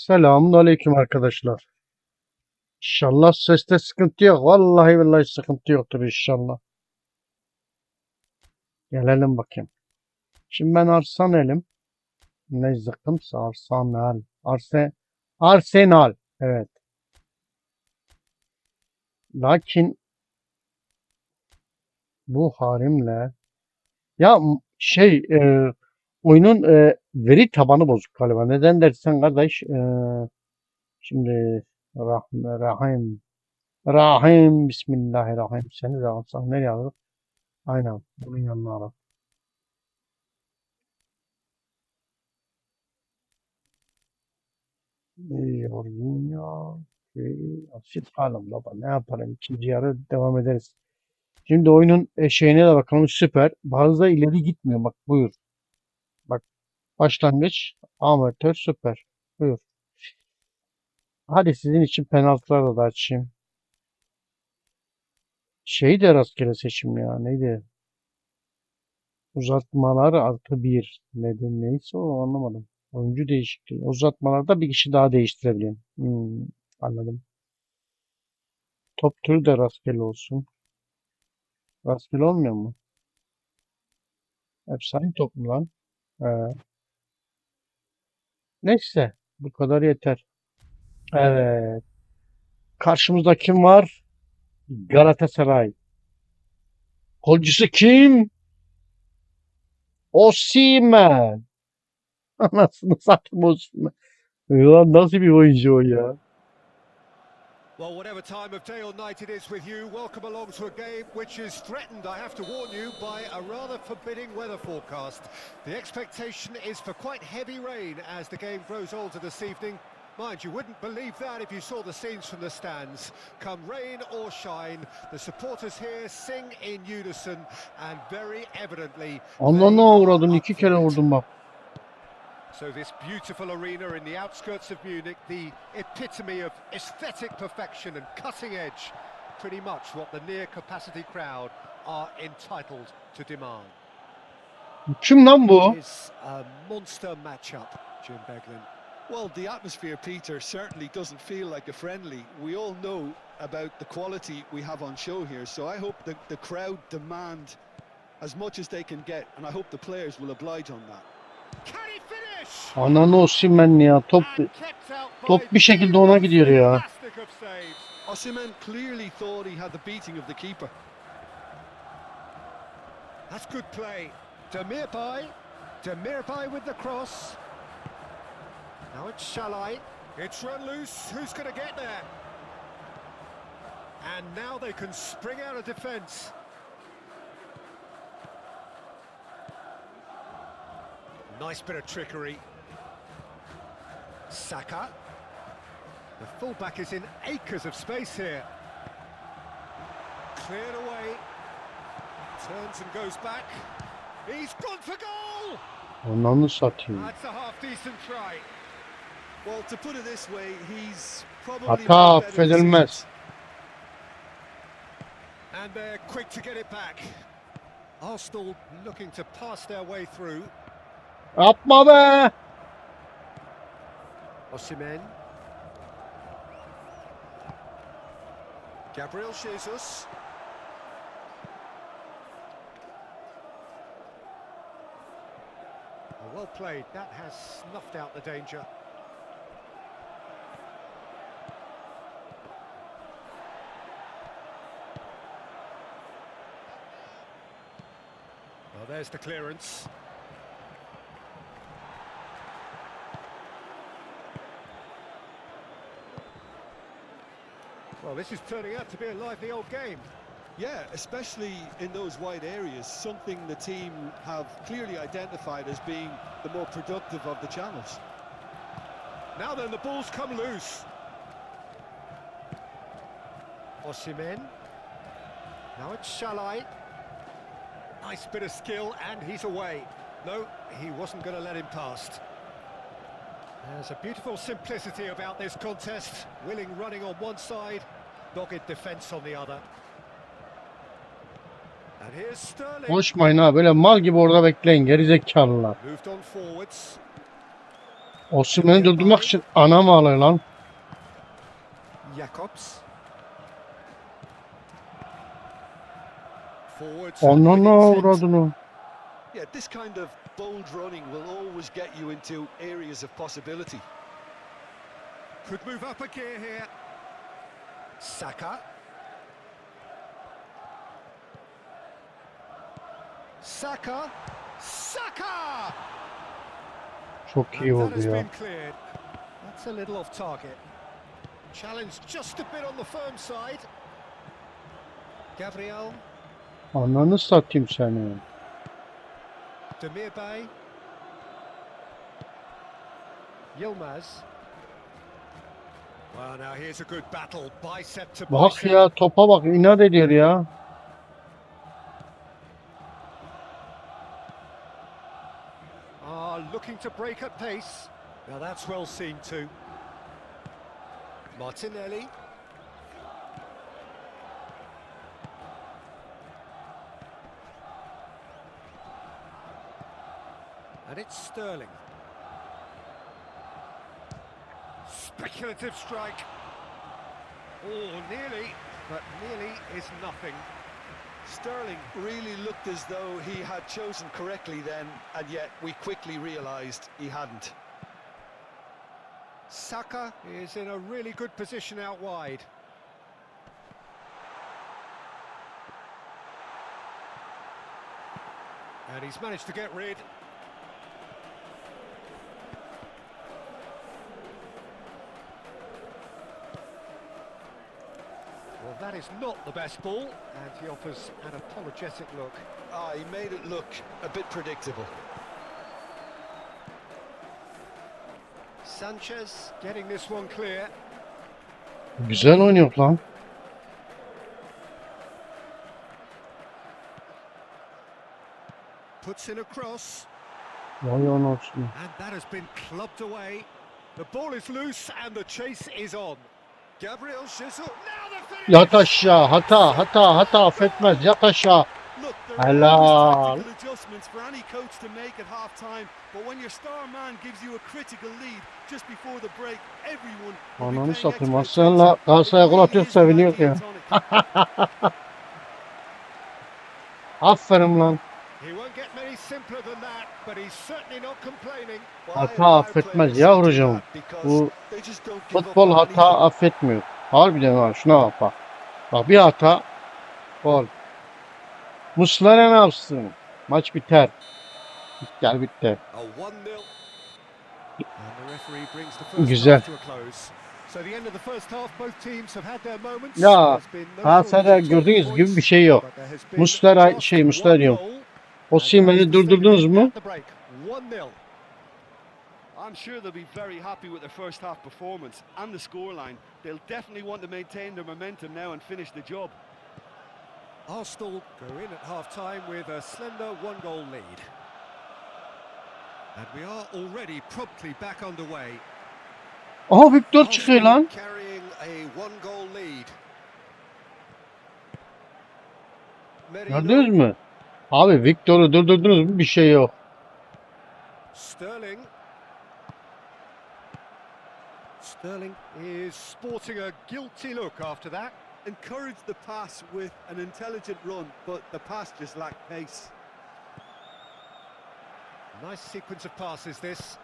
Selamünaleyküm arkadaşlar. İnşallah seste sıkıntı yok. Vallahi billahi sıkıntı yoktur inşallah. Gelelim bakayım. Şimdi ben Arsenal'im. Ne zıkkımsa Arsenal. Arsenal. Evet. Lakin bu halimle ya oyunun veri tabanı bozuk galiba. Neden dersen kardeş şimdi Rahim Bismillahirrahmanirrahim. Seni de alsam nereye alır? Aynen. Bunun yanına alır. Jorginho. Asit kalım baba. Ne yapalım? İkinci yarı devam ederiz. Şimdi oyunun şeyine de bakalım. Süper. Bazı ileri gitmiyor. Bak buyur. Bak başlangıç. Amatör süper. Buyur. Hadi sizin için penaltıları da açayım. Şeyi de rastgele seçim ya. Neydi? Uzatmalar artı bir. Neyse o anlamadım. Oyuncu değişikliği. Uzatmalarda bir kişi daha değiştirebilirim. Anladım. Top türü de rastgele olsun. Rastgele olmuyor mu? Efsane top mu lan? Ee, neyse. Bu kadar yeter. Evet. Karşımızda kim var? Galatasaray. Golcüsü kim? Osimhen. Anasını satayım Osimhen. Ulan nasıl bir oyuncu o ya? Well, whatever time of day or night it is with you, welcome along to a game which is threatened, I have to warn you, by a rather forbidding weather forecast. The expectation is for quite heavy rain as the game grows older this evening. Mind, you wouldn't believe that if you saw the scenes from the stands. Come rain or shine, the supporters here sing in unison and very evidently Ananı avradın iki kere vurdum bak. So this beautiful arena in the outskirts of Munich, the epitome of aesthetic perfection and cutting edge, pretty much what the near-capacity crowd are entitled to demand. Kim lan bu? It is a monster matchup, Jim Beglin. Well, the atmosphere, Peter, certainly doesn't feel like a friendly. We all know about the quality we have on show here, so I hope the crowd demand as much as they can get, and I hope the players will oblige on that. Can he finish? Ananı Osimhen ya. Top bir şekilde ona gidiyor ya. Osimhen clearly thought he had the beating of the keeper. That's good play. Demirbay with the cross. Now it's Shalai. It's run loose. Who's going to get there? And now they can spring out of defence. Nice bit of trickery. Saka. The fullback is in acres of space here. Cleared away. Turns and goes back. He's gone for goal! Ananı satayım. That's a half-decent try. Well, to put it this way, he's probably Hata affedilmez. And they're quick to get it back. Arsenal looking to pass their way through. Yapma be! Osimhen. Gabriel Jesus. Well played. That has snuffed out the danger. Well, there's the clearance. Well, this is turning out to be a lively old game. Yeah, especially in those wide areas, something the team have clearly identified as being the more productive of the channels. Now then, the ball's come loose. Osimhen. Now it's Shalai. Nice bit of skill, and he's away. No, he wasn't going to let him past. There's a beautiful simplicity about this contest. Willing running on one side, dogged defence on the other. And here's Sterling. Konuşmayın ha böyle mal gibi orada bekleyin gerizekalılar. Moved on forwards. Osimhen'i durdurmak için anam ağlıyor lan. Jakobs. Forward with Onunla intent. uğradığını. Yeah, this kind of bold running will always get you into areas of possibility. Could move up a gear here. Saka. Saka. Saka! Çok iyi And that oldu has ya. been cleared. That's a little off target. Challenge just a bit on the firm side. Gabriel. Ananı satayım seni. Demirbay. Yilmaz. Well, now here's a good battle. Bicep to Bak bicep. ya topa bak inat ediyor ya. Looking to break at pace. Now that's well seen too. Martinelli. And it's Sterling. Speculative strike. Oh, nearly, but nearly is nothing. Sterling really looked as though he had chosen correctly then, and yet we quickly realised he hadn't. Saka is in a really good position out wide. And he's managed to get rid. Well, that is not the best ball, and he offers an apologetic look. He made it look a bit predictable. Sanchez getting this one clear. Güzel oynuyor lan. Puts in a cross, Vay anasını. and that has been clubbed away. The ball is loose, and the chase is on. Gabriel Jesus. Now the finish! Yat aşağı. Hata affetmez. Yat aşağı. Look, there are Helal. always tactical adjustments for any coach to make at half-time, but when your star man gives you a critical lead just before the break, everyone will be Ananı paying satayım. extra Aslanla attention. It Galatasaray'a gol really atıyor is the seviniyor idea ya. tonic. Aferin lan. He won't get many simpler than that, but he's certainly not complaining. Well, I Hata admire affetmez players who do yavrucuğum. that because Bu they just don't give up futbol on hata anything. affetmiyor. Harbiden var. Şuna bak bak. Bak bir hata. Gol. Muslera ne yapsın? Maç biter. Gel bitti. A 1-0. And the referee brings the first Güzel. half to a close. So the end of the first half, both teams have had their moments. Ya There's been no Galatasaray'da shortage of gördüğünüz talking gibi bir points, şey yok. but there has been Muslera just Muslera one diyorum. goal, and Osimhen'i that is the state of durdurdunuz it mu? at the break. 1-0. I'm sure they'll be very happy with their first half performance and the scoreline. They'll definitely want to maintain their momentum now and finish the job. Arsenal go in at half-time with a slender one-goal lead. And we are already promptly back underway. Aha Victor çıkıyor Arsenal lan. carrying a one-goal lead. Gördünüz mü? Abi Victor'u durdurdunuz mu? Bir şey yok. Sterling. Sterling is sporting a guilty look after that. Encourage the pass with an intelligent run, but the pass just lacked pace. Nice sequence of passes this.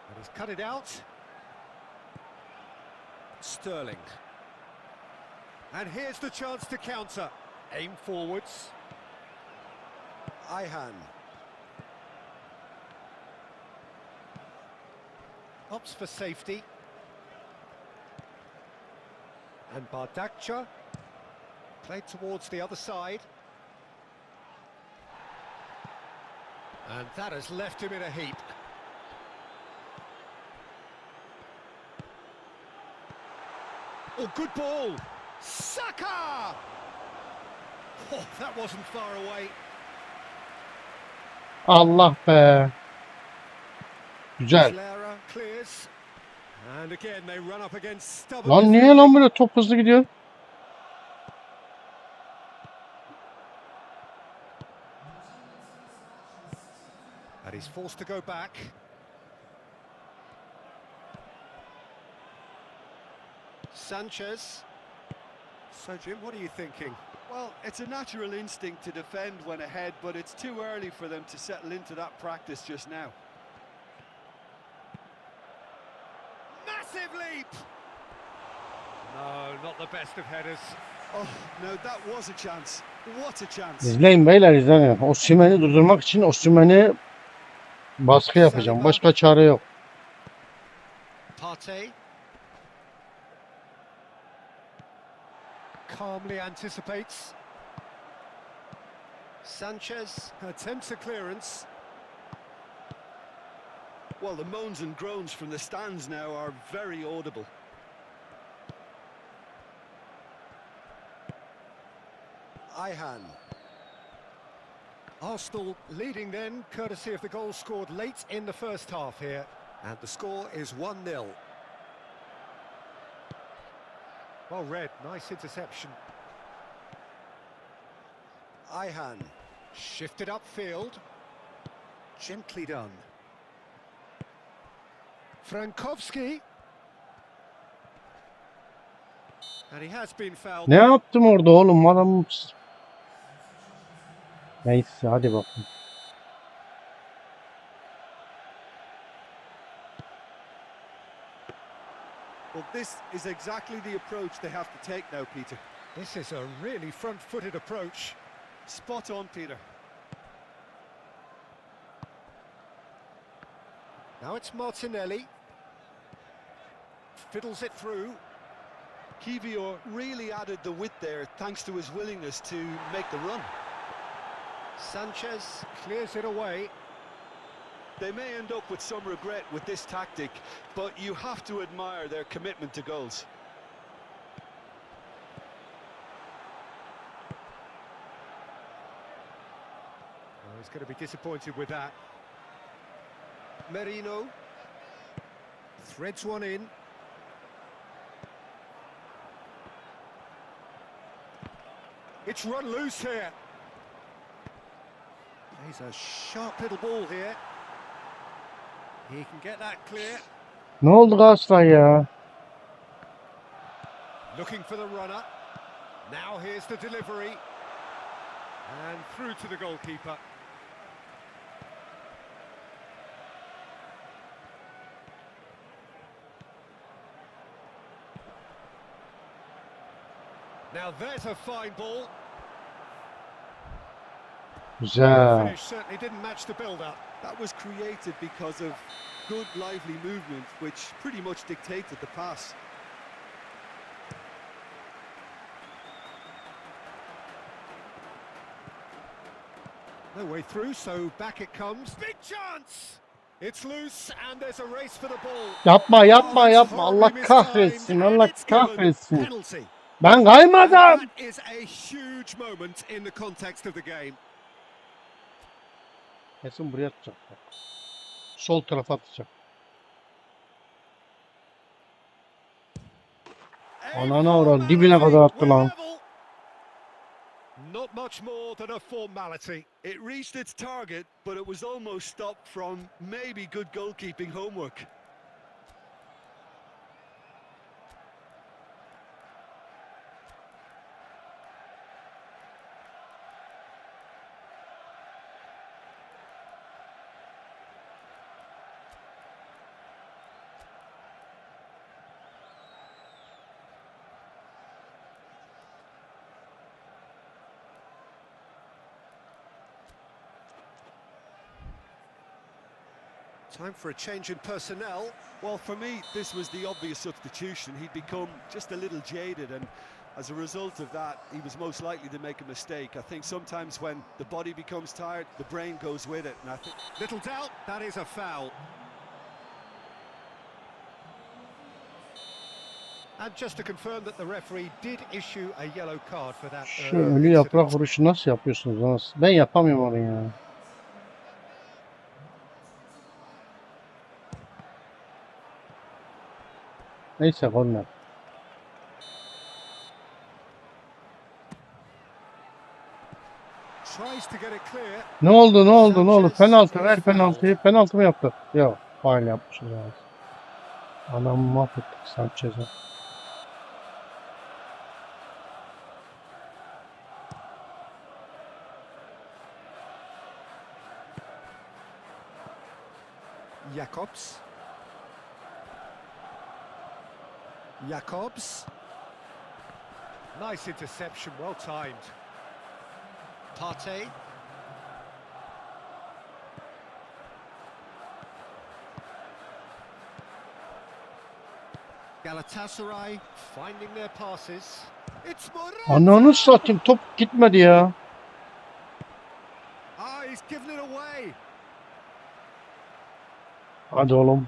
And he's cut it out. Sterling. And here's the chance to counter. Aim forwards. Ayhan. Opts for safety. And Bardakcha played towards the other side. And that has left him in a heap. Oh, good ball. Saka! Oh, that wasn't far away. Allah be. Güzel. Muslera clears. And again they run up against stubborn Lan niye defending. lan böyle top hızlı gidiyor? And he's forced to go back. Sanchez. So, Jim, what are you thinking? Well, it's a natural instinct to defend when ahead, but it's too early for them to settle into that practice just now. Massive leap! No, not the best of headers. Oh, no, that was a chance. What a chance. İzleyin beyler, izleyin. Osimhen'i durdurmak için Osimhen'i baskı yapacağım. Başka çare yok. Partey. Calmly anticipates. Sanchez attempts a clearance. Well, the moans and groans from the stands now are very audible. Ayhan. Arsenal leading then, courtesy of the goal scored late in the first half here. And the score is 1-0. Well read, nice interception. Ayhan. Shifted upfield. Gently done. Frankowski. And he has been fouled. Ne yaptım orada oğlum? Adam... Neyse hadi bakalım. Well, this is exactly the approach they have to take now, Peter. This is a really front-footed approach. Spot on, Peter. Now it's Martinelli. Fiddles it through. Kivior really added the width there thanks to his willingness to make the run. Sanchez clears it away. They may end up with some regret with this tactic, but you have to admire their commitment to goals. Oh, he's going to be disappointed with that. Merino threads one in. It's run loose here. He's a sharp little ball here. He can get that clear. Ne oldu Galatasaray ya? Looking for the runner. Now here's the delivery. And through to the goalkeeper. Now there's a fine ball. The Güzel. finish certainly didn't match the build-up. That was created because of good, lively movement, which pretty much dictated the pass. No way through, so back it comes. Big chance! It's loose and there's a race for the ball. Yapma yapma Oh, it's yapma. Allah horribly mistimed, kahretsin. and Allah it's given. kahretsin. Penalty. Ben And kaymadım. that is a huge moment in the context of the game. Kesin buraya atacak. Sol tarafa atacak. Ananı avradı, dibine kadar attı lan. Not much more than a formality. It reached its target, but it was almost stopped from maybe good goalkeeping homework. Time for a change in personnel. Well, for me, this was the obvious substitution. He'd become just a little jaded, and as a result of that, he was most likely to make a mistake. I think sometimes when the body becomes tired, the brain goes with it, and I think... Little doubt, that is a foul. And just to confirm that the referee did issue a yellow card for that. Şu ölü yaprak vuruşu nasıl yapıyorsunuz? Nasıl? Ben yapamıyorum onu ya. Neyse korner. Tries to get it clear. Ne oldu ne oldu ne oldu? Penaltı ver penaltıyı. Penaltı mı yaptı? Yok. Faul yapmışız abi. Anamı mahvettik Sanchez'e. Jacobs. Jacobs. Nice interception, well timed. Partey. Galatasaray finding their passes. It's Morata. Ananı satayım, top gitmedi ya. Ah, he's given it away. Hadi oğlum.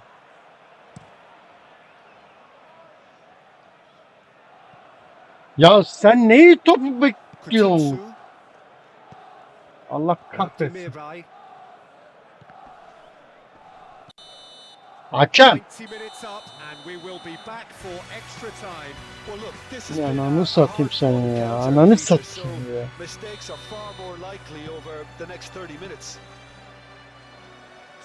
Ya sen neyi topu bekliyorsun? Kutsu. Allah kahretsin. Demirbay. Hakem. 90 minutes up and we will be back for extra time. Well, look, this has Ya been ananı a satayım hard seni fought ya. counter, Ananı Peter, satayım so ya. mistakes are far more likely over the next 30 minutes.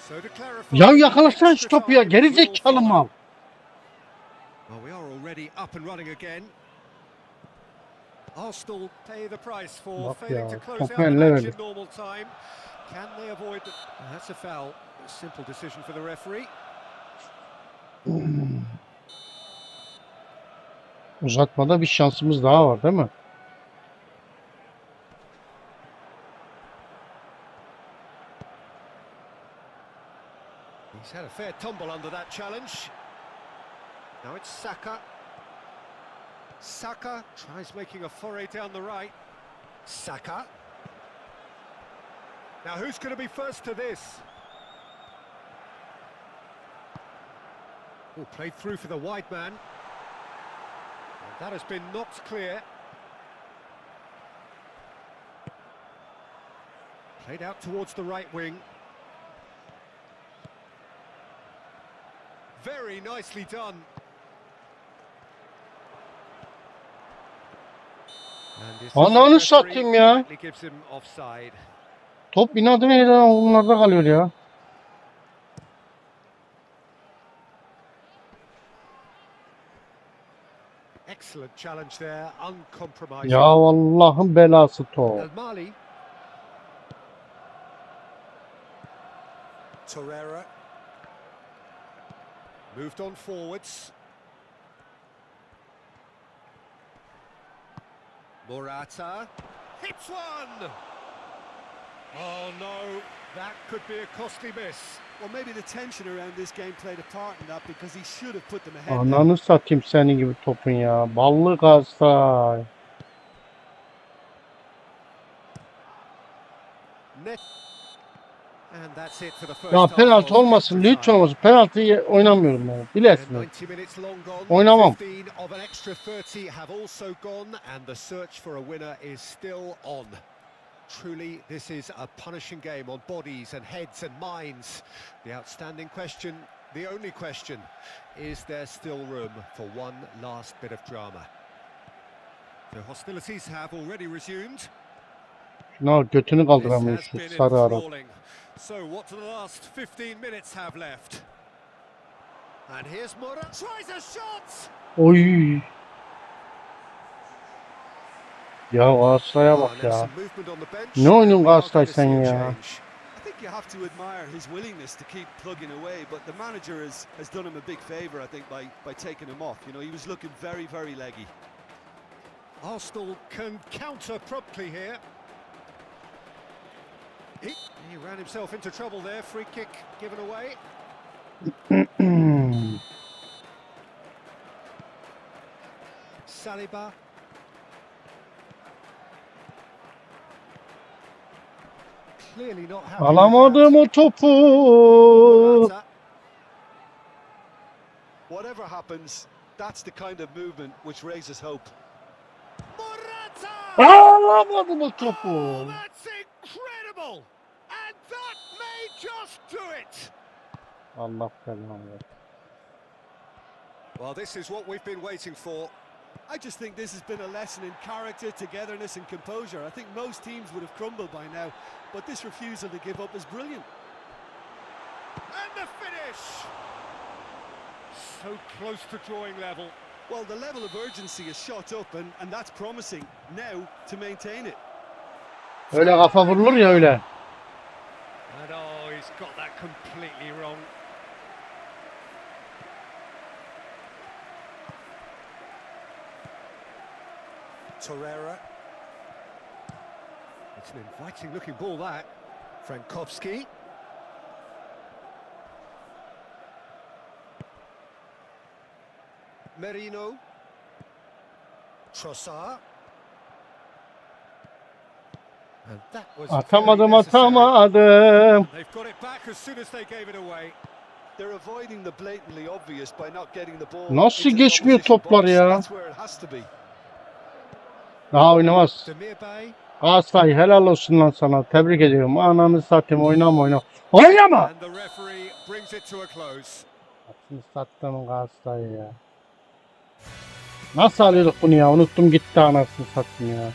So to clarify, Ya yakalasana şu extra topu ya. time Geri will zekalı follow. mal. Well, we are already up and running again. Arsenal pay the price for Bak failing ya, to close topu out the eline match verdi. in normal time. Can they avoid the... That's a foul. A simple decision for the referee. Uzatmada bir şansımız daha var değil mi? He's had a fair tumble under that challenge. Now it's Saka. Saka tries making a foray down the right. Saka. Now who's going to be first to this? Oh, played through for the wide man. And that has been knocked clear. Played out towards the right wing. Very nicely done. And his Ananı referee satayım ya. rightly gives him offside. Top inadı neydi lan? Onlarda kalıyor ya. Excellent challenge there, uncompromising. Ya Allah'ın belası top. El Mali. Torreira. Moved on forwards. Morata. Hits one! Oh no, that could be a costly miss. Well, maybe the tension around this game played a part in that because he should have put them ahead. Ananı satayım senin gibi topun ya. Ballı Galatasaray. Net. And that's it for the first Ya half penaltı of olmasın. extra Lütfen time. olmasın. Penaltıyı oynamıyorum yani. And Bilesiniz. 90 minutes long gone. Oynamam. 15 of an extra 30 have also gone, and the search for a winner is still on. Truly, this is a punishing game on bodies and heads and minds. The outstanding question, the only question, is there still room for one last bit of drama? The hostilities have already resumed. Şuna götünü This kaldıramıyor has şu been sarı ara. enthralling. So what do the last 15 minutes have left? And here's Morata. Tries a shot! Oy. Ya Galatasaray'a Oh, bak now ya. some movement on the bench, Ne oynuyorsun and we are Galatasaray going to sen see a ya? change. I think you have to admire his willingness to keep plugging away, but the manager has done him a big favour, I think, by taking him off. You know, he was looking very, very leggy. Arsenal can counter promptly here. He ran himself into trouble there. Free kick given away. Saliba. Clearly not happy with Alamadım o topu. Morata. Whatever happens, that's the kind of movement which raises hope. Morata! Alamadım o Oh, topu. that's incredible! And that may just do it! Allah belanı. Well, this is what we've been waiting for. I just think this has been a lesson in character, togetherness and composure. I think most teams would have crumbled by now, but this refusal to give up is brilliant. And the finish! So close to drawing level. Well, the level of urgency is shot up and that's promising. Now to maintain it. Öyle kafa vurulur ya öyle. And oh, he's got that completely wrong. Torreira. It's an inviting looking ball that. Frankowski. Merino. Trossard. And that was Atamadım very necessary. atamadım. They've got it back as soon as they gave it away. They're avoiding the blatantly obvious by not getting the ball. Nasıl into the geçmiyor opposition toplar box. ya? That's where it has to be. Daha oynamaz. Demirbay. Galatasaray helal olsun lan sana. Tebrik ediyorum. Ananı satayım, oynama. Oynama! And the referee brings it to a close. Şimdi sattım Galatasaray'ı ya. Nasıl alıyorduk bunu ya? Unuttum gitti anasını satayım ya.